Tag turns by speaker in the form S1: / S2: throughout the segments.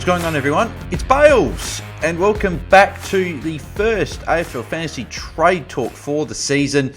S1: What's going on, everyone? It's Bales, and welcome back to the first AFL Fantasy Trade Talk for the season.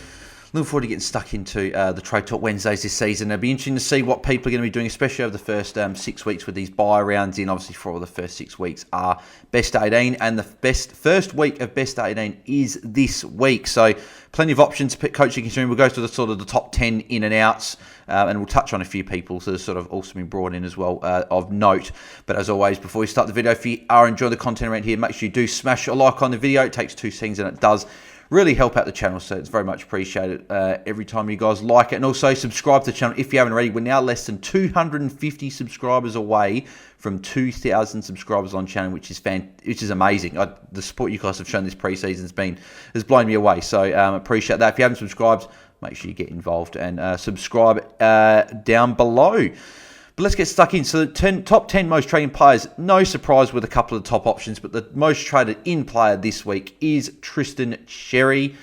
S1: Looking forward to getting stuck into the Trade Talk Wednesdays this season. It'll be interesting to see what people are going to be doing, especially over the first 6 weeks with these bye rounds in. Obviously, for all the first 6 weeks are Best 18, and the first week of Best 18 is this week. So, plenty of options coaching considering. We'll go through the top 10 in and outs, and we'll touch on a few people so sort of also been brought in as well of note. But as always, before we start the video, if you are enjoying the content around here, make sure you do smash a like on the video. It takes 2 seconds and it does really help out the channel, so it's very much appreciated every time you guys like it. And also subscribe to the channel if you haven't already. We're now less than 250 subscribers away from 2,000 subscribers on channel, which is amazing. The support you guys have shown this preseason has blown me away, so appreciate that. If you haven't subscribed, make sure you get involved and subscribe down below. But let's get stuck in. So the top 10 most traded players, no surprise with a couple of the top options, but the most traded in player this week is Tristan Xerri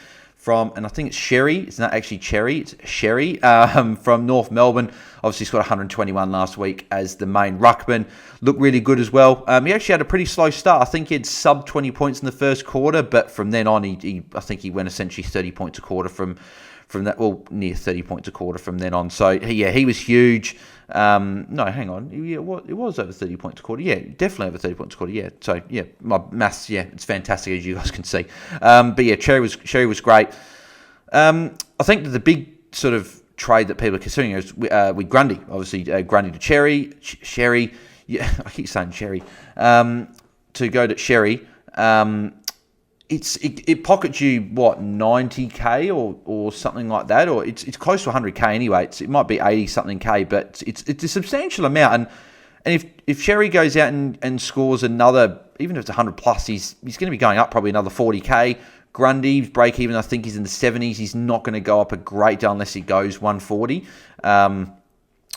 S1: and I think it's Sherry, it's not actually Cherry, it's Sherry from North Melbourne. Obviously scored 121 last week as the main ruckman. Looked really good as well. He actually had a pretty slow start. I think he had sub 20 points in the first quarter, but from then on, I think he went essentially 30 points a quarter from that, well, near 30 points a quarter from then on. So, yeah, he was huge. No, hang on. Yeah, it was over 30 points a quarter. Yeah, definitely over 30 points a quarter. Yeah. So, yeah, my maths, yeah, it's fantastic, as you guys can see. But, yeah, Cherry was great. I think that the big sort of trade that people are considering is with Grundy. Obviously, Grundy to Sherry. Yeah, I keep saying Cherry. To go to Sherry. It pockets you, what, 90k or something like that, or it's close to 100k anyway. It might be 80 something k, but it's a substantial amount. And if Sherry goes out and scores another, even if it's 100 plus, he's going to be going up probably another 40k. Grundy's break even, I think he's in the 70s. He's not going to go up a great deal unless he goes 140.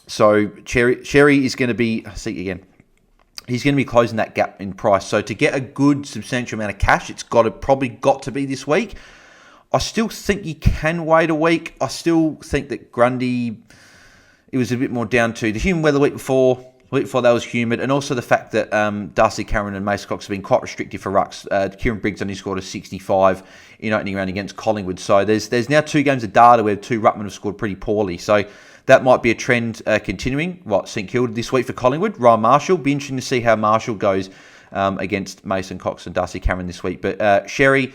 S1: So Sherry is going to be, see again. He's going to be closing that gap in price. So to get a good substantial amount of cash, it's probably got to be this week. I still think you can wait a week. I still think that Grundy, it was a bit more down to the humid weather the week before. The week before that was humid. And also the fact that Darcy Cameron and Mason Cox have been quite restrictive for rucks. Kieran Briggs only scored a 65 in opening round against Collingwood. So there's now 2 games of data where 2 ruckmen have scored pretty poorly. So that might be a trend continuing. St Kilda this week for Collingwood. Ryan Marshall. Be interesting to see how Marshall goes against Mason Cox and Darcy Cameron this week. But Sherry,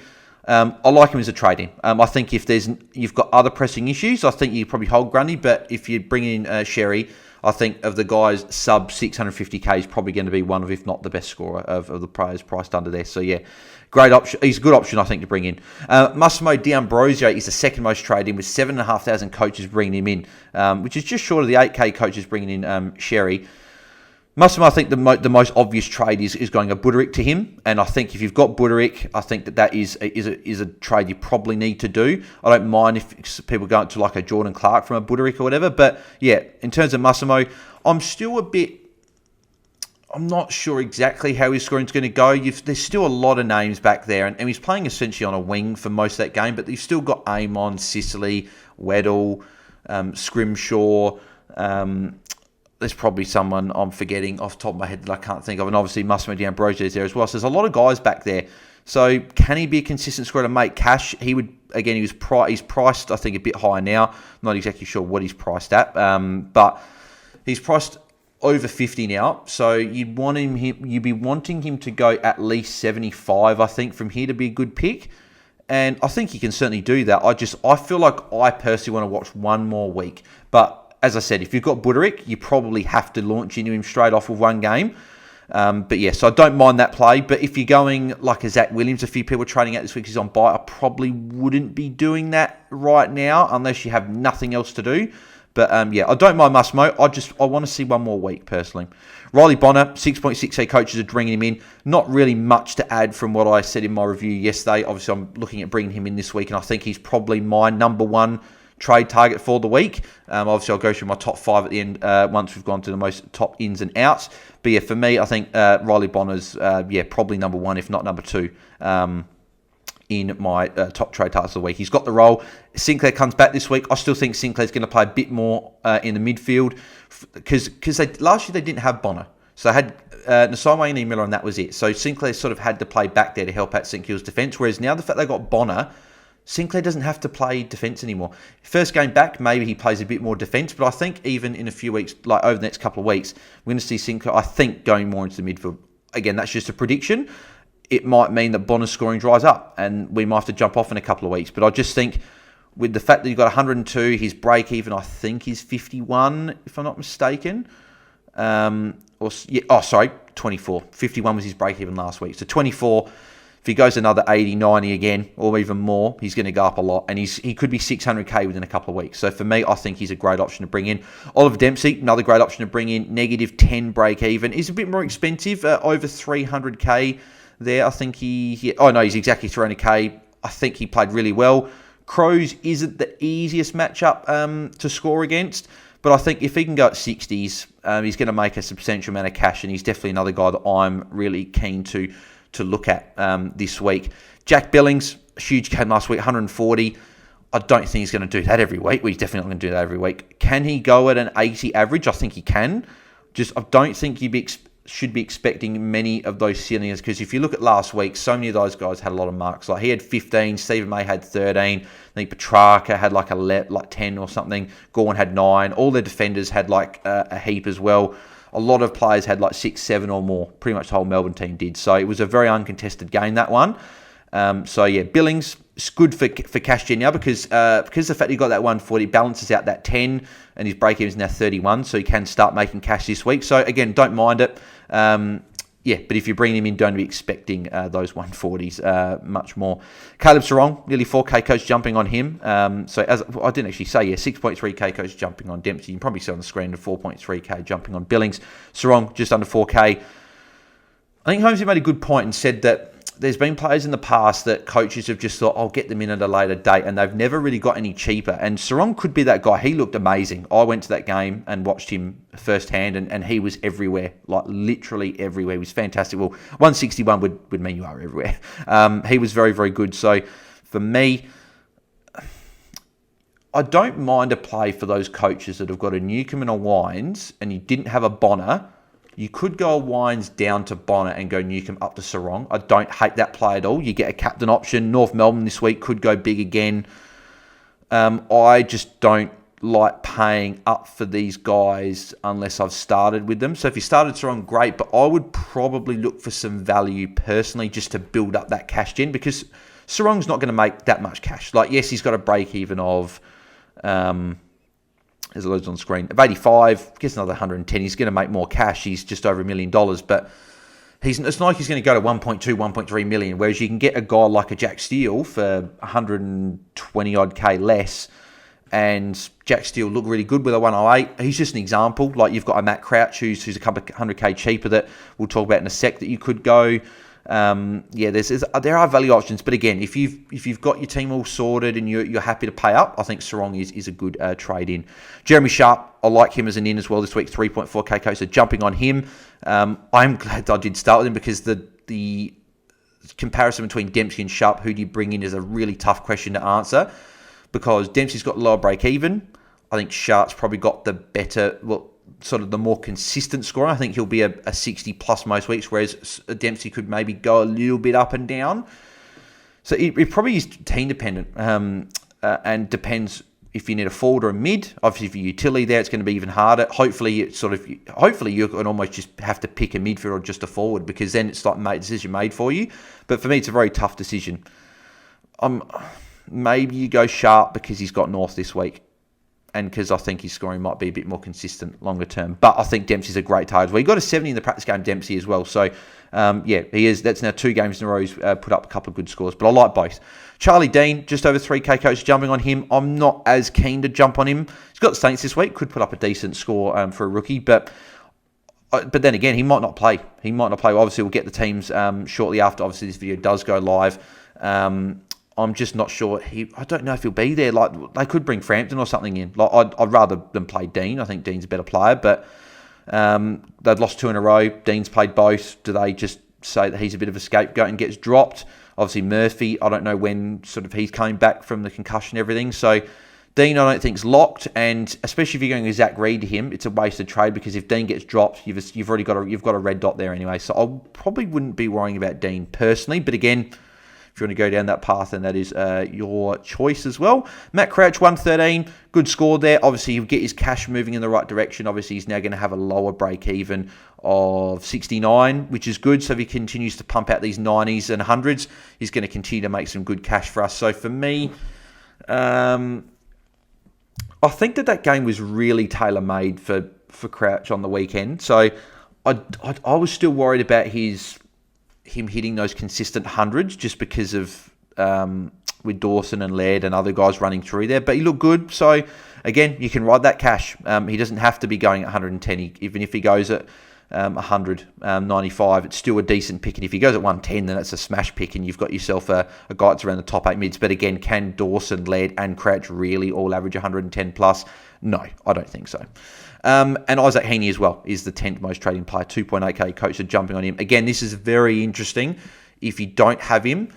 S1: I like him as a trade-in. I think if you've got other pressing issues, I think you probably hold Grundy. But if you bring in Sherry, I think of the guys sub 650k is probably going to be one of, if not the best scorer of the players priced under there. So yeah, great option. He's a good option, I think, to bring in. Massimo D'Ambrosio is the second most traded in with 7,500 coaches bringing him in, which is just short of the 8k coaches bringing in Sherry. Massimo, I think the most obvious trade is going a Buderick to him, and I think if you've got Buderick, I think that is a trade you probably need to do. I don't mind if people go to like a Jordan Clark from a Buderick or whatever, but yeah, in terms of Massimo, I'm not sure exactly how his scoring is going to go. There's still a lot of names back there, and he's playing essentially on a wing for most of that game, but you've still got Amon, Sicily, Weddle, Scrimshaw. There's probably someone I'm forgetting off the top of my head that I can't think of. And obviously, Massimo D'Ambrosio is there as well. So there's a lot of guys back there. So can he be a consistent scorer to make cash? He's priced, I think, a bit higher now. I'm not exactly sure what he's priced at. But he's priced over 50 now. So you'd be wanting him to go at least 75, I think, from here to be a good pick. And I think he can certainly do that. I feel like I personally want to watch one more week. But as I said, if you've got Buderick, you probably have to launch into him straight off with one game. But yeah, so I don't mind that play. But if you're going like a Zach Williams, a few people trading out this week, he's on buy, I probably wouldn't be doing that right now unless you have nothing else to do. But yeah, I don't mind Massimo. I want to see one more week personally. Riley Bonner, 6.6k coaches are bringing him in. Not really much to add from what I said in my review yesterday. Obviously, I'm looking at bringing him in this week, and I think he's probably my number one trade target for the week. Obviously, I'll go through my top 5 at the end once we've gone to the most top ins and outs. But yeah, for me, I think Riley Bonner's probably number 1, if not number 2, in my top trade targets of the week. He's got the role. Sinclair comes back this week. I still think Sinclair's going to play a bit more in the midfield because last year they didn't have Bonner. So I had Nasai and Miller, and that was it. So Sinclair sort of had to play back there to help out St Kilda's defence, whereas now the fact they got Bonner, Sinclair doesn't have to play defence anymore. First game back, maybe he plays a bit more defence, but I think even in a few weeks, like over the next couple of weeks, we're going to see Sinclair, I think, going more into the midfield. Again, that's just a prediction. It might mean that Bonner's scoring dries up, and we might have to jump off in a couple of weeks. But I just think with the fact that you've got 102, his break-even, I think, is 51, if I'm not mistaken. 24. 51 was his break-even last week. So 24... If he goes another 80, 90 again, or even more, he's going to go up a lot. And he could be 600k within a couple of weeks. So for me, I think he's a great option to bring in. Oliver Dempsey, another great option to bring in. Negative 10 break even. He's a bit more expensive, over 300k there. I think he's exactly 300k. I think he played really well. Crows isn't the easiest matchup to score against. But I think if he can go at 60s, he's going to make a substantial amount of cash. And he's definitely another guy that I'm really keen to look at this week. Jack Billings, huge game last week, 140. I don't think he's going to do that every week. Well, he's definitely not going to do that every week. Can he go at an 80 average? I think he can. I don't think you should be expecting many of those ceilings, because if you look at last week, so many of those guys had a lot of marks. Like he had 15, Stephen May had 13. I think Petrarca had like 10 or something. Gorn had 9. All their defenders had like a heap as well. A lot of players had like 6, 7 or more. Pretty much the whole Melbourne team did. So it was a very uncontested game, that one. Billings is good for cash gen now because the fact he got that 140 balances out that 10, and his break even is now 31, so he can start making cash this week. So again, don't mind it. But if you bring him in, don't be expecting those 140s much more. Caleb Sarong, nearly 4K coach jumping on him. So as I didn't actually say, 6.3K coach jumping on Dempsey. You can probably see on the screen the 4.3K jumping on Billings. Sarong just under 4K. I think Holmesy made a good point and said that there's been players in the past that coaches have just thought, I'll get them in at a later date, and they've never really got any cheaper. And Sarong could be that guy. He looked amazing. I went to that game and watched him firsthand, and he was everywhere, like literally everywhere. He was fantastic. Well, 161 would mean you are everywhere. He was very, very good. So for me, I don't mind a play for those coaches that have got a Newcomb and a Wines, and you didn't have a Bonner. You could go a Wines down to Bonner and go Newcomb up to Sarong. I don't hate that play at all. You get a captain option. North Melbourne this week could go big again. I just don't like paying up for these guys unless I've started with them. So if you started Sarong, great. But I would probably look for some value personally just to build up that cash gen, because Sarong's not going to make that much cash. Like, yes, he's got a break even of... there's loads on screen. Of 85, gets another 110. He's going to make more cash. He's just over $1 million. But it's not like he's going to go to 1.2, 1.3 million. Whereas you can get a guy like a Jack Steele for 120 odd K less. And Jack Steele looked really good with a 108. He's just an example. Like you've got a Matt Crouch who's a couple of 100K cheaper that we'll talk about in a sec that you could go. There are value options, but again, if you've got your team all sorted and you're happy to pay up, I think Sarong is a good trade in. Jeremy Sharp, I like him as an in as well this week, 3.4K coach, so jumping on him. I'm glad I did start with him, because the comparison between Dempsey and Sharp, who do you bring in, is a really tough question to answer, because Dempsey's got lower break even. I think Sharp's probably got the better, sort of the more consistent scorer. I think he'll be a 60 plus most weeks, whereas Dempsey could maybe go a little bit up and down. So it probably is team dependent, and depends if you need a forward or a mid. Obviously, for utility there, it's going to be even harder. Hopefully you can almost just have to pick a midfield or just a forward, because then it's like a decision made for you. But for me, it's a very tough decision. Maybe you go Sharp because he's got North this week, and because I think his scoring might be a bit more consistent longer term. But I think Dempsey's a great target. Well, he got a 70 in the practice game, Dempsey, as well. So, he is. That's now 2 games in a row he's put up a couple of good scores. But I like both. Charlie Dean, just over 3K coach, jumping on him. I'm not as keen to jump on him. He's got the Saints this week. Could put up a decent score for a rookie. But then again, he might not play. Obviously, we'll get the teams shortly after, obviously, this video does go live. I'm just not sure. I don't know if he'll be there. Like, they could bring Frampton or something in. Like, I'd rather than play Dean. I think Dean's a better player, but they've lost 2 in a row. Dean's played both. Do they just say that he's a bit of a scapegoat and gets dropped? Obviously, Murphy, I don't know when sort of he's coming back from the concussion and everything. So Dean, I don't think is locked, and especially if you're going with Zach Reed to him, it's a wasted trade because if Dean gets dropped, you've already got a red dot there anyway. So I probably wouldn't be worrying about Dean personally, but again, if you want to go down that path, then that is your choice as well. Matt Crouch, 113, good score there. Obviously, he'll get his cash moving in the right direction. Obviously, he's now going to have a lower break even of 69, which is good. So if he continues to pump out these 90s and 100s, he's going to continue to make some good cash for us. So for me, I think that game was really tailor-made for Crouch on the weekend. So I was still worried about him hitting those consistent hundreds just because of with Dawson and Laird and other guys running through there. But he looked good. So again, you can ride that cash. He doesn't have to be going at 110. Even if he goes at 195, it's still a decent pick. And if he goes at 110, then that's a smash pick, and you've got yourself a guy that's around the top 8 mids. But again, can Dawson, Laird, and Crouch really all average 110 plus? No, I don't think so. And Isaac Heaney as well is the 10th most trading player, 2.8k. Coach are jumping on him. Again, this is very interesting. If you don't have him,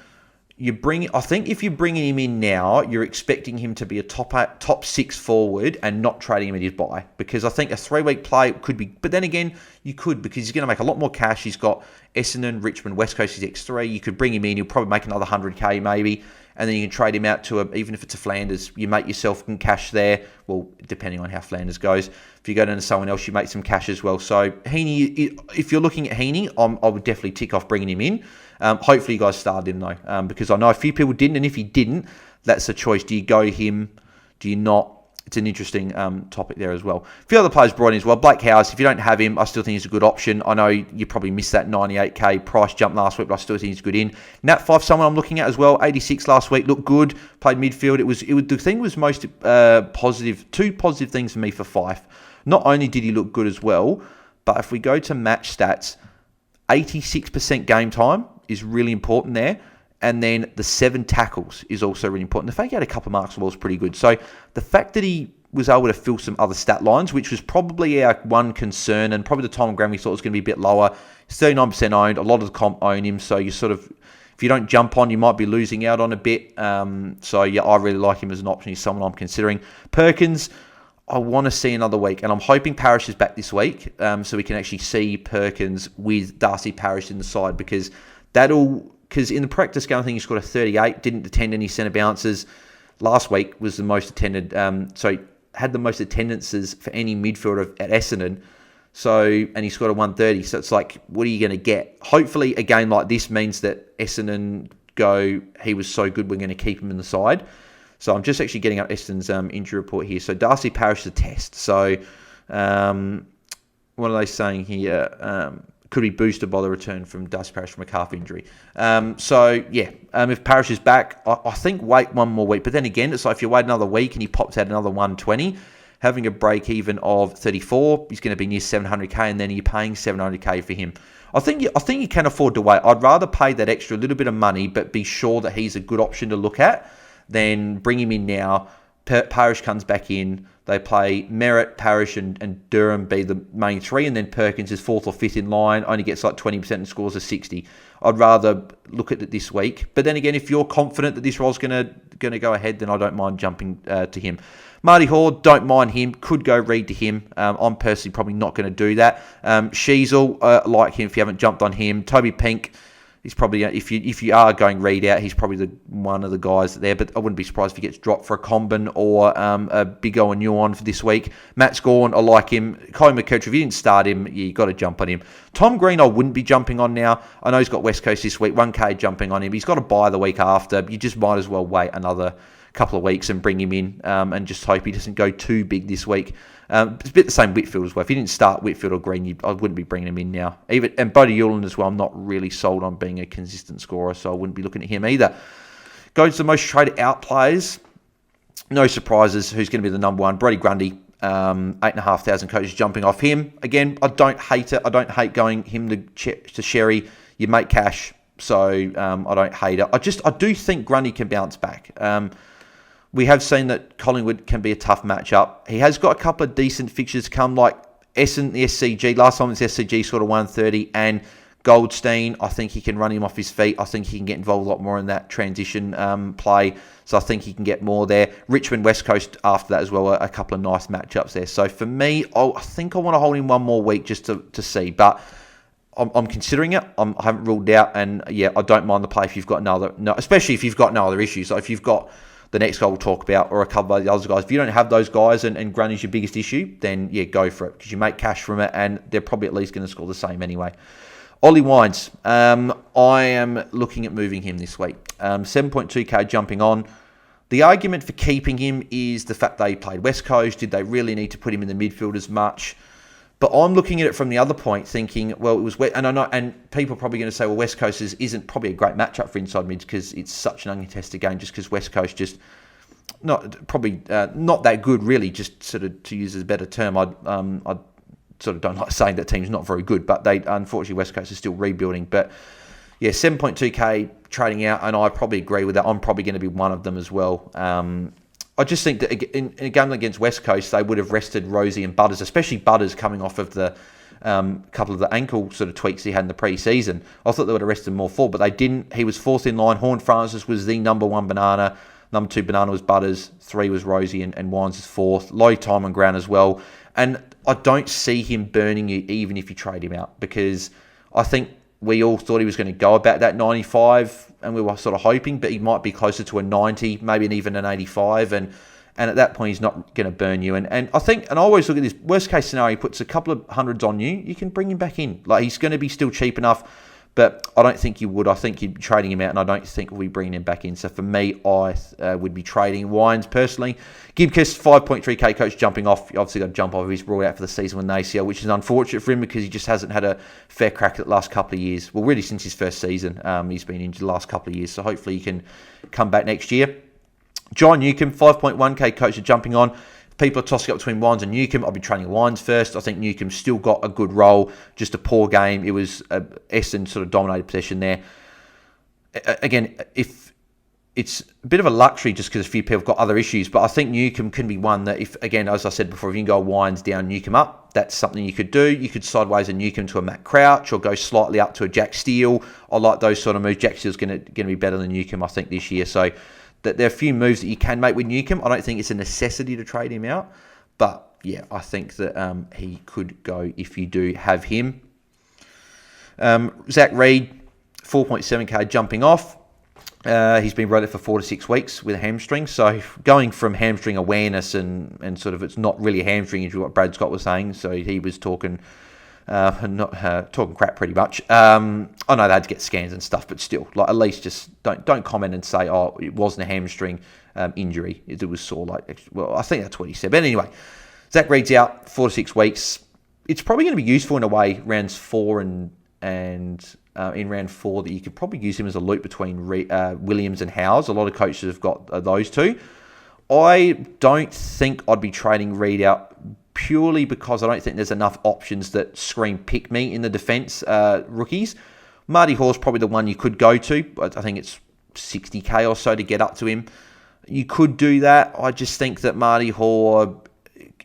S1: I think if you're bringing him in now, you're expecting him to be a top 6 forward and not trading him at his buy, because I think a 3-week play could be. But then again, you could, because he's going to make a lot more cash. He's got Essendon, Richmond, West Coast is X3. You could bring him in. He'll probably make another 100k maybe, and then you can trade him out to even if it's a Flanders, you make yourself some cash there. Well, depending on how Flanders goes. If you go down to someone else, you make some cash as well. So Heaney, if you're looking at Heaney, I would definitely tick off bringing him in. Hopefully you guys started him though, because I know a few people didn't, and if you didn't, that's a choice. Do you go him? Do you not? It's an interesting topic there as well. A few other players brought in as well. Blake Howes, if you don't have him, I still think he's a good option. I know you probably missed that 98k price jump last week, but I still think he's good in. Nat 5, someone I'm looking at as well. 86 last week, looked good. Played midfield. It was the thing was most positive. Two positive things for me for Fife. Not only did he look good as well, but if we go to match stats, 86% game time is really important there. And then the 7 tackles is also really important. The fact he had a couple of marks on the ball is pretty good. So the fact that he was able to fill some other stat lines, which was probably our one concern, and probably the time Graham we thought was going to be a bit lower. He's 39% owned. A lot of the comp own him. So you sort of, if you don't jump on, you might be losing out on a bit. So yeah, I really like him as an option. He's someone I'm considering. Perkins, I want to see another week, and I'm hoping Parrish is back this week, so we can actually see Perkins with Darcy Parrish in the side, because in the practice game, I think he scored a 38, didn't attend any centre bounces. Last week was the most attended, had the most attendances for any midfielder at Essendon. So, and he scored a 130. So it's like, what are you going to get? Hopefully a game like this means that Essendon he was so good, we're going to keep him in the side. So I'm just actually getting up Essendon's injury report here. So Darcy Parrish is a test. So what are they saying here? Could be boosted by the return from Darcy Parrish from a calf injury. If Parrish is back, I think wait one more week. But then again, it's like if you wait another week and he pops out another 120, having a break even of 34, he's going to be near 700k, and then you're paying 700k for him. I think you can afford to wait. I'd rather pay that extra little bit of money, but be sure that he's a good option to look at, than bring him in now. Parrish comes back in. They play Merritt, Parrish, and Durham be the main 3, and then Perkins is 4th or 5th in line, only gets like 20% and scores a 60. I'd rather look at it this week. But then again, if you're confident that this role's going to go ahead, then I don't mind jumping to him. Marty Hall, don't mind him. Could go Reed to him. I'm personally probably not going to do that. Sheasel, like him if you haven't jumped on him. Toby Pink, he's probably, if you are going Reed out, he's probably one of the guys there, but I wouldn't be surprised if he gets dropped for a Combin or a Big O and Yuan for this week. Matt Scorn, I like him. Kyle McKercher, if you didn't start him, you got to jump on him. Tom Green, I wouldn't be jumping on now. I know he's got West Coast this week, 1K jumping on him. He's got to buy the week after. You just might as well wait another couple of weeks and bring him in and just hope he doesn't go too big this week. It's a bit the same Whitfield as well. If you didn't start Whitfield or Green, I wouldn't be bringing him in now. And Bodie Yulin as well, I'm not really sold on being a consistent scorer, so I wouldn't be looking at him either. Go to the most traded out players. No surprises. Who's going to be the number one? Brody Grundy, 8,500 coaches jumping off him. Again, I don't hate it. I don't hate going him to Sherry. You make cash, so I don't hate it. I do think Grundy can bounce back. We have seen that Collingwood can be a tough matchup. He has got a couple of decent fixtures come, like Essendon, the SCG. Last time it was SCG, sort of 130, and Goldstein, I think he can run him off his feet. I think he can get involved a lot more in that transition play. So I think he can get more there. Richmond, West Coast after that as well, a couple of nice matchups there. So for me, I think I want to hold him one more week just to see. But I'm considering it. I haven't ruled out. And yeah, I don't mind the play if you've got especially if you've got no other issues. So if you've got the next guy we'll talk about, or a couple of the other guys. If you don't have those guys and Grun is your biggest issue, then yeah, go for it, because you make cash from it and they're probably at least going to score the same anyway. Ollie Wines, I am looking at moving him this week. 7.2k jumping on. The argument for keeping him is the fact they played West Coast. Did they really need to put him in the midfield as much? But I'm looking at it from the other point, thinking, well, it was and I know, and people are probably going to say, well, West Coast isn't probably a great matchup for inside mids because it's such an uncontested game. Just because West Coast just not that good, really. Just sort of to use a better term, I sort of don't like saying that team's not very good, but they unfortunately West Coast is still rebuilding. But yeah, 7.2k trading out, and I probably agree with that. I'm probably going to be one of them as well. I just think that in a game against West Coast, they would have rested Rosie and Butters, especially Butters coming off of the couple of the ankle sort of tweaks he had in the pre-season. I thought they would have rested him more forward, but they didn't. He was fourth in line. Horn Francis was the number one banana. Number two banana was Butters. Three was Rosie, and Wines is fourth. Low time on ground as well. And I don't see him burning you even if you trade him out, because I think we all thought he was going to go about that 95, and we were sort of hoping, but he might be closer to a 90, maybe even an 85, and at that point he's not going to burn you. And I think, and I always look at this worst case scenario, he puts a couple of hundreds on you, you can bring him back in. Like, he's going to be still cheap enough, but I don't think you would. I think you'd be trading him out, and I don't think we'll be bringing him back in. So for me, I would be trading Wines personally. Gibkiss, 5.3k coach jumping off. He obviously got to jump off. He's ruled out for the season with an ACL, which is unfortunate for him because he just hasn't had a fair crack at the last couple of years. Well, really since his first season, he's been injured the last couple of years. So hopefully he can come back next year. John Newcomb, 5.1k coach jumping on. People are tossing up between Wines and Newcomb. I'll be trading Wines first. I think Newcomb's still got a good role. Just a poor game. It was Essendon sort of dominated possession there. Again, if it's a bit of a luxury just because a few people have got other issues, but I think Newcomb can be one that, if, again, as I said before, if you can go Wines down, Newcomb up, that's something you could do. You could sideways a Newcomb to a Matt Crouch, or go slightly up to a Jack Steele. I like those sort of moves. Jack Steele's going to be better than Newcomb, I think, this year. So that there are a few moves that you can make with Newcomb. I don't think it's a necessity to trade him out, but yeah, I think that he could go if you do have him. Zach Reid, 4.7k jumping off. He's been rated for 4 to 6 weeks with a hamstring. So going from hamstring awareness and sort of it's not really a hamstring injury, what Brad Scott was saying. So he was talking talking crap pretty much. I know they had to get scans and stuff, but still, like, at least just don't comment and say, oh, it wasn't a hamstring injury. It was sore. Well, I think that's what he said. But anyway, Zach Reid's out 4 to 6 weeks. It's probably going to be useful in a way, rounds 4 and in round 4, that you could probably use him as a loop between Williams and Howes. A lot of coaches have got those two. I don't think I'd be trading Reid out purely because I don't think there's enough options that scream pick me in the defence rookies. Marty Hall's probably the one you could go to, but I think it's 60k or so to get up to him. You could do that. I just think that Marty Hall,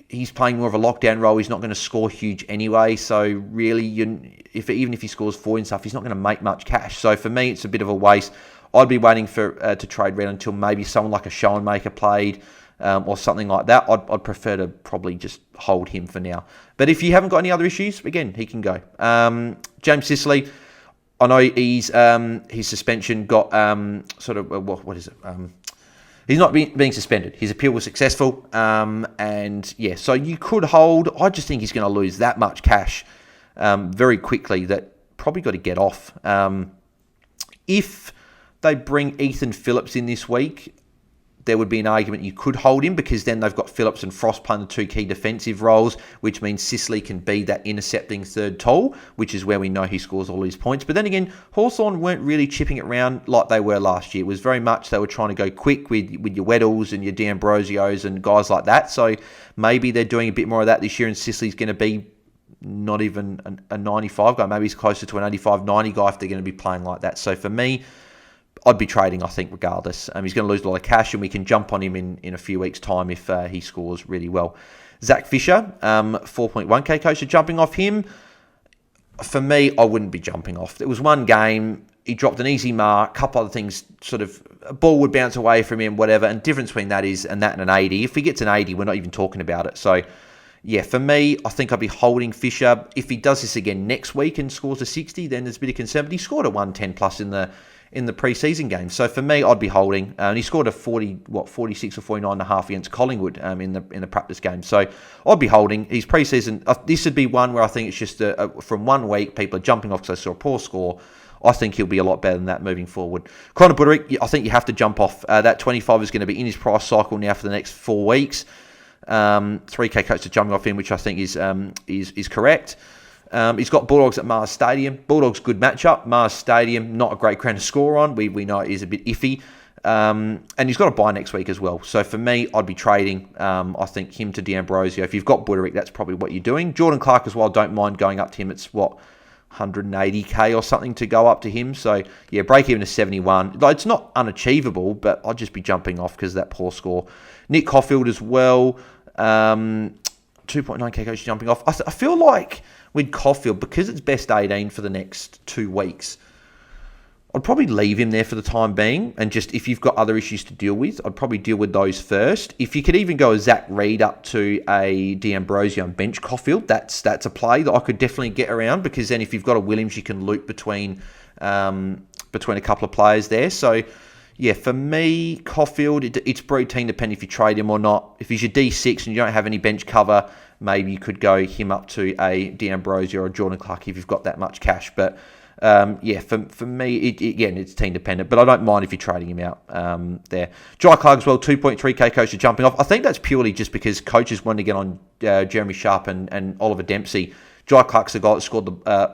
S1: he's playing more of a lockdown role. He's not going to score huge anyway. So really, even if he scores 4 and stuff, he's not going to make much cash. So for me, it's a bit of a waste. I'd be waiting for to trade Reid until maybe someone like a Schoenmaker played, or something like that. I'd prefer to probably just hold him for now. But if you haven't got any other issues, again, he can go. James Sicily, I know his suspension got what is it? He's not being suspended. His appeal was successful. And yeah, so you could hold. I just think he's going to lose that much cash very quickly that probably got to get off. If they bring Ethan Phillips in this week, there would be an argument you could hold him, because then they've got Phillips and Frost playing the 2 key defensive roles, which means Sicily can be that intercepting third tall, which is where we know he scores all his points. But then again, Hawthorn weren't really chipping it around like they were last year. It was very much they were trying to go quick with your Weddles and your D'Ambrosios and guys like that. So maybe they're doing a bit more of that this year, and Sicily's going to be not even a 95 guy. Maybe he's closer to an 85, 90 guy if they're going to be playing like that. So for me, I'd be trading, I think, regardless. He's going to lose a lot of cash, and we can jump on him in a few weeks' time if he scores really well. Zach Fisher, 4.1k coach, so jumping off him. for me, I wouldn't be jumping off. It was one game. He dropped an easy mark. A couple other things, sort of, a ball would bounce away from him, whatever. And the difference between that and an 80. If he gets an 80, we're not even talking about it. So, yeah, for me, I think I'd be holding Fisher. If he does this again next week and scores a 60, then there's a bit of concern. But he scored a 110 plus in the preseason game. So for me, I'd be holding. And he scored a 46 or 49 and a half against Collingwood in the practice game. So I'd be holding. He's preseason. This would be one where I think it's just from 1 week, people are jumping off because they saw a poor score. I think he'll be a lot better than that moving forward. Connor Buderick, I think you have to jump off. That 25 is going to be in his price cycle now for the next 4 weeks. 3K coach to jumping off him, which I think is correct. He's got Bulldogs at Mars Stadium. Bulldogs good matchup. Mars Stadium, not a great ground to score on. We know it is a bit iffy. And he's got a bye next week as well. So for me, I'd be trading. I think him to D'Ambrosio. If you've got Buderick, that's probably what you're doing. Jordan Clark as well, don't mind going up to him. It's 180k or something to go up to him. So yeah, break even to 71. It's not unachievable, but I'd just be jumping off because of that poor score. Nick Caulfield as well. 2.9k coach jumping off. I feel like with Caulfield, because it's best 18 for the next 2 weeks, I'd probably leave him there for the time being. And just if you've got other issues to deal with, I'd probably deal with those first. If you could even go a Zach Reid up to a D'Ambrosio and bench Caulfield, that's a play that I could definitely get around, because then if you've got a Williams, you can loop between a couple of players there. So yeah, for me, Caulfield, it's team dependent if you trade him or not. If he's your D6 and you don't have any bench cover, maybe you could go him up to a D'Ambrosio or a Jordan Clark if you've got that much cash. But yeah, for me, again, it's team dependent. But I don't mind if you're trading him out there. Jai Clark as well, 2.3k coach are jumping off. I think that's purely just because coaches want to get on Jeremy Sharp and Oliver Dempsey. Jai Clark's the guy that scored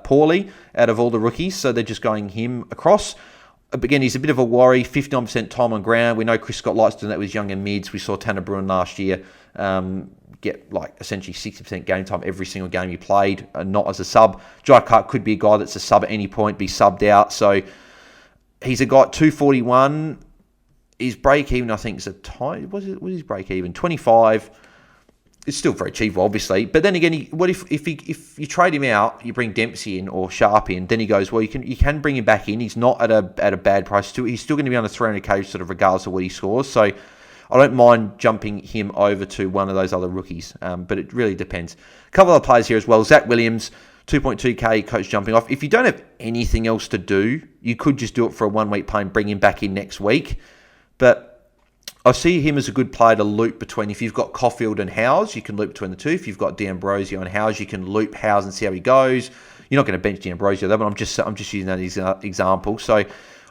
S1: poorly out of all the rookies, so they're just going him across. Again, he's a bit of a worry, 59% time on ground. We know Chris Scott likes doing that with young and mids. We saw Tanner Bruin last year get essentially 60% game time every single game he played, not as a sub. Jai Clark could be a guy that's a sub at any point, be subbed out. So he's a guy at 241. His break even, I think, is a time. What is his break even? 25. It's still very achievable, obviously. But then again, if you trade him out, you bring Dempsey in or Sharp in, then he goes, well, you can bring him back in. He's not at a bad price. He's still going to be on a 300k sort of regardless of what he scores. So I don't mind jumping him over to one of those other rookies. But it really depends. A couple of other players here as well. Zach Williams, 2.2k coach jumping off. If you don't have anything else to do, you could just do it for a 1 week play and bring him back in next week. But I see him as a good player to loop between. If you've got Caulfield and Howes, you can loop between the two. If you've got D'Ambrosio and Howes, you can loop Howes and see how he goes. You're not going to bench D'Ambrosio though, but I'm just using that as an example. So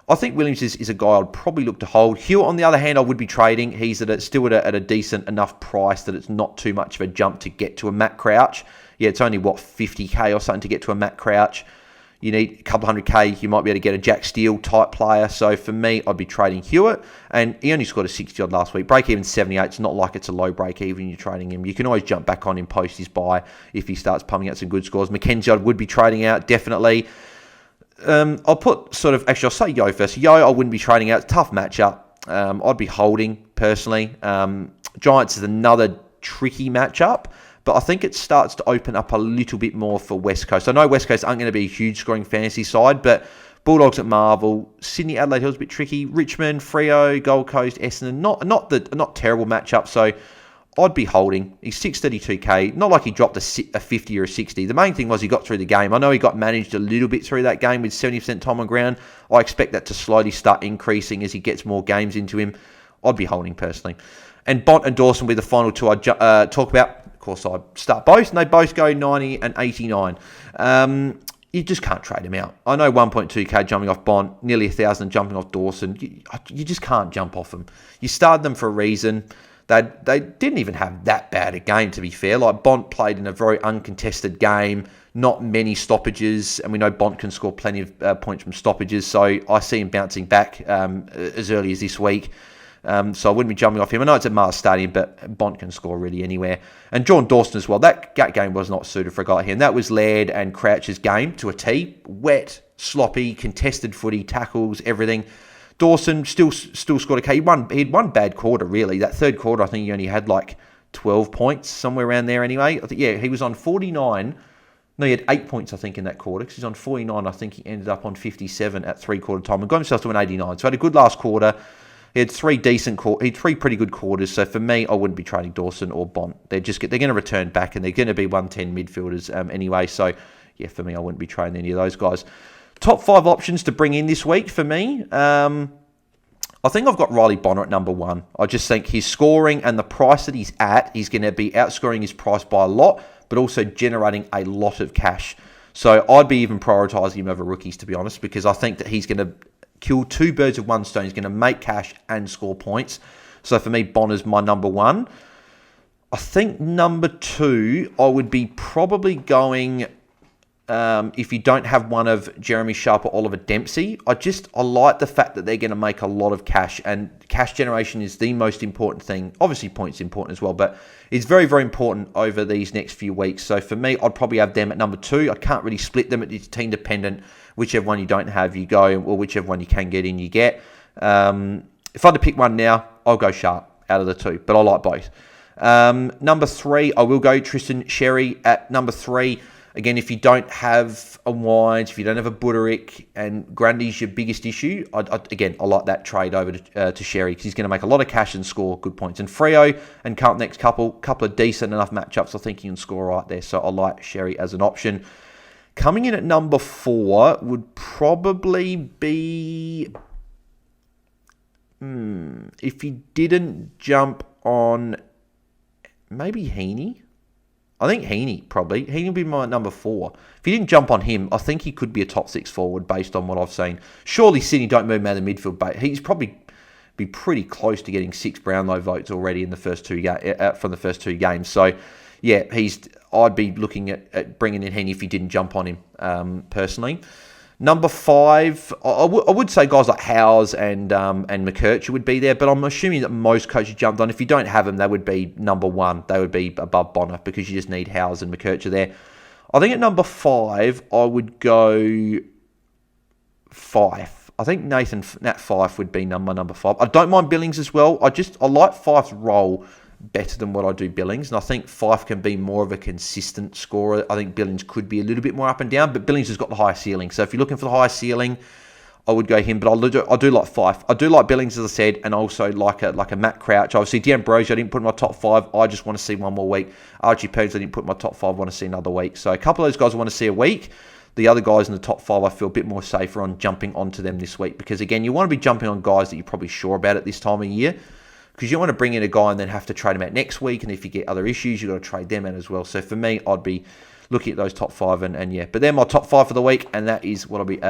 S1: I think Williams is a guy I'd probably look to hold. Hewitt, on the other hand, I would be trading. He's still at a decent enough price that it's not too much of a jump to get to a Matt Crouch. Yeah, it's only 50k or something to get to a Matt Crouch. You need a couple of 100k, you might be able to get a Jack Steele type player. So for me, I'd be trading Hewitt. And he only scored a 60 odd last week. Break even 78. It's not like it's a low break even you're trading him. You can always jump back on him post his buy if he starts pumping out some good scores. Mackenzie I would be trading out, definitely. I'll put I'll say Yo first. Yo, I wouldn't be trading out. It's a tough matchup. I'd be holding, personally. Giants is another tricky matchup. But I think it starts to open up a little bit more for West Coast. I know West Coast aren't going to be a huge scoring fantasy side, but Bulldogs at Marvel, Sydney, Adelaide Hill's a bit tricky. Richmond, Freo, Gold Coast, Essendon, not terrible matchup. So I'd be holding. He's 632k. Not like he dropped a 50 or a 60. The main thing was he got through the game. I know he got managed a little bit through that game with 70% time on ground. I expect that to slowly start increasing as he gets more games into him. I'd be holding personally. And Bont and Dawson will be the final two I'd talk about. Of course, I'd start both, and they both go 90 and 89. You just can't trade them out. I know 1.2k jumping off Bont, nearly 1,000 jumping off Dawson. You just can't jump off them. You started them for a reason. They didn't even have that bad a game, to be fair. Like, Bont played in a very uncontested game, not many stoppages, and we know Bont can score plenty of points from stoppages, so I see him bouncing back as early as this week. So I wouldn't be jumping off him. I know it's at Mars Stadium, but Bont can score really anywhere. And John Dawson as well. That game was not suited for a guy like him. That was Laird and Crouch's game to a T. Wet, sloppy, contested footy, tackles, everything. Dawson still scored a K. He had one bad quarter, really. That third quarter, I think he only had 12 points, somewhere around there anyway. I think, yeah, he was on 49 No, he had 8 points, I think, in that quarter, because he's on 49. I think he ended up on 57 at three-quarter time and got himself to an 89. So he had a good last quarter. He had three pretty good quarters. So for me, I wouldn't be trading Dawson or Bont. They're going to return back, and they're going to be 110 midfielders anyway. So yeah, for me, I wouldn't be trading any of those guys. Top 5 options to bring in this week for me. I think I've got Riley Bonner at number 1. I just think his scoring and the price that he's at, he's going to be outscoring his price by a lot, but also generating a lot of cash. So I'd be even prioritising him over rookies, to be honest, because I think that he's going to kill 2 birds with one stone. He's going to make cash and score points. So for me, Bonner's my number 1. I think number 2, I would be probably going... if you don't have one of Jeremy Sharp or Oliver Dempsey, I like the fact that they're going to make a lot of cash, and cash generation is the most important thing. Obviously, points important as well, but it's very, very important over these next few weeks. So for me, I'd probably have them at number 2. I can't really split them. It's team dependent. Whichever one you don't have, you go, or whichever one you can get in, you get. If I had to pick one now, I'll go Sharp out of the 2, but I like both. Number 3, I will go Tristan Sherry at number 3. Again, if you don't have a Wines, if you don't have a Buderick, and Grundy's your biggest issue, I like that trade over to Sherry, because he's going to make a lot of cash and score good points. And Freo and Carlton next couple of decent enough matchups, I think he can score right there. So I like Sherry as an option. Coming in at number 4 would probably be... if he didn't jump on... maybe Heaney? I think Heaney, probably. Heaney would be my number 4. If you didn't jump on him, I think he could be a top 6 forward based on what I've seen. Surely Sydney don't move him out of the midfield, but he's probably be pretty close to getting 6 Brownlow votes already in the first 2 from the first 2 games. So, yeah, I'd be looking at bringing in Heaney if he didn't jump on him, personally. Number 5, I would say guys like Howes and McKercher would be there, but I'm assuming that most coaches jumped on. If you don't have them, they would be number 1. They would be above Bonner, because you just need Howes and McKercher there. I think at number 5, I would go Fife. I think Nat Fife would be number 5. I don't mind Billings as well. I like Fife's role better than what I do Billings, and I think Fife can be more of a consistent scorer. I think Billings could be a little bit more up and down, but Billings has got the higher ceiling. So if you're looking for the higher ceiling, I would go him, but I do like Fife. I do like Billings, as I said, and also like a Matt Crouch. Obviously, D'Ambrosio I didn't put in my top 5. I just want to see one more week. Archie Perkins I didn't put in my top 5. I want to see another week. So a couple of those guys I want to see a week. The other guys in the top 5, I feel a bit more safer on jumping onto them this week, because again, you want to be jumping on guys that you're probably sure about at this time of year, because you don't want to bring in a guy and then have to trade him out next week, and if you get other issues, you've got to trade them out as well. So for me, I'd be looking at those top 5, and yeah. But they're my top 5 for the week, and that is what I'll be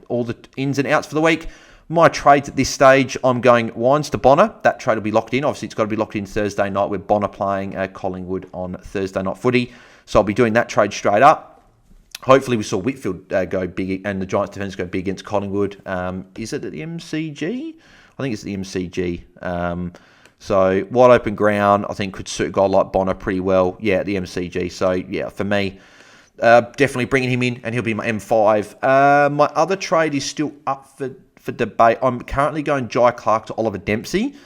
S1: all the ins and outs for the week. My trades at this stage, I'm going Wines to Bonner. That trade will be locked in. Obviously, it's got to be locked in Thursday night with Bonner playing Collingwood on Thursday night footy. So I'll be doing that trade straight up. Hopefully we saw Whitfield go big, and the Giants defenders go big against Collingwood. Is it at the MCG? I think it's the MCG. So wide open ground, I think could suit a guy like Bonner pretty well. Yeah, at the MCG. So yeah, for me, definitely bringing him in, and he'll be my M5. My other trade is still up for debate. I'm currently going Jai Clark to Oliver Dempsey,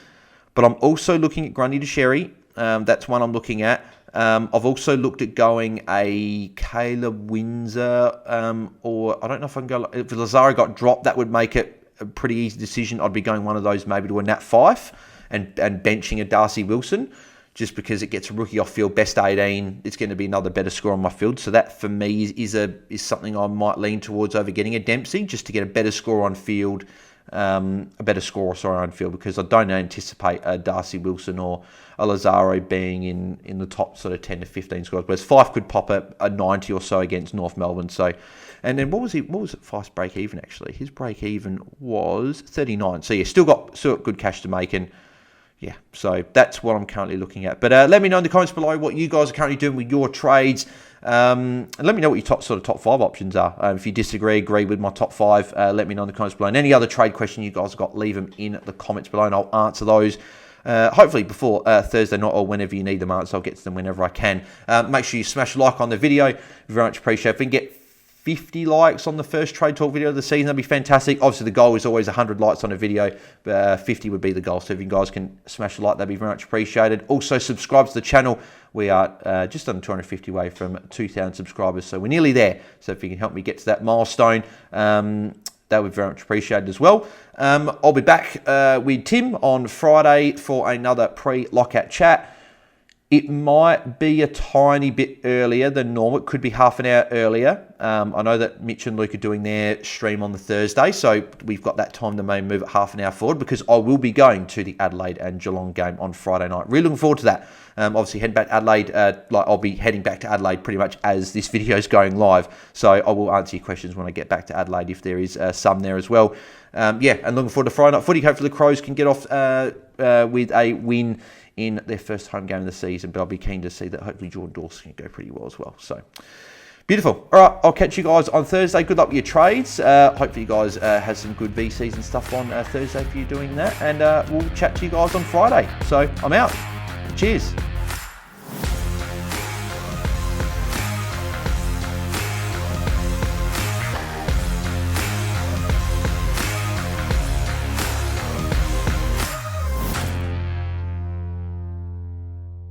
S1: but I'm also looking at Grundy to Sherry. That's one I'm looking at. I've also looked at going a Caleb Windsor, or I don't know if I can go... If Lazaro got dropped, that would make it a pretty easy decision. I'd be going one of those maybe to a Nat Fife and benching a Darcy Wilson, just because it gets a rookie off field, best 18. It's going to be another better score on my field. So that, for me, is something I might lean towards over getting a Dempsey, just to get a better score on field. On field, because I don't anticipate a Darcy Wilson or a Lazaro being in the top sort of 10 to 15 scores, whereas Fife could pop a 90 or so against North Melbourne. So, and then what was it Fife's break even actually? His break even was 39. So yeah, still got good cash to make, and yeah, so that's what I'm currently looking at. But let me know in the comments below what you guys are currently doing with your trades. And let me know what your top 5 options are. If you agree with my top 5, let me know in the comments below. And any other trade question you guys have got, leave them in the comments below, and I'll answer those. Hopefully before Thursday night, or whenever you need them answered. I'll get to them whenever I can. Make sure you smash a like on the video. Very much appreciate it. If we can get 50 likes on the first Trade Talk video of the season. That'd be fantastic. Obviously, the goal is always 100 likes on a video, but 50 would be the goal. So if you guys can smash a like, that'd be very much appreciated. Also, subscribe to the channel. We are just under 250 away from 2,000 subscribers, so we're nearly there. So if you can help me get to that milestone, that would be very much appreciated as well. I'll be back with Tim on Friday for another pre-lockout chat. It might be a tiny bit earlier than normal. It could be half an hour earlier. I know that Mitch and Luke are doing their stream on the Thursday, so we've got that time to maybe move it half an hour forward because I will be going to the Adelaide and Geelong game on Friday night. Really looking forward to that. Obviously, heading back to Adelaide, I'll be heading back to Adelaide pretty much as this video is going live. So I will answer your questions when I get back to Adelaide if there is some there as well. And looking forward to Friday night footy. Hopefully, the Crows can get off with a win in their first home game of the season, but I'll be keen to see that hopefully Jordan Dawson can go pretty well as well. So, beautiful. All right, I'll catch you guys on Thursday. Good luck with your trades. Hopefully you guys have some good VCs and stuff on Thursday for you doing that, and we'll chat to you guys on Friday. So, I'm out. Cheers.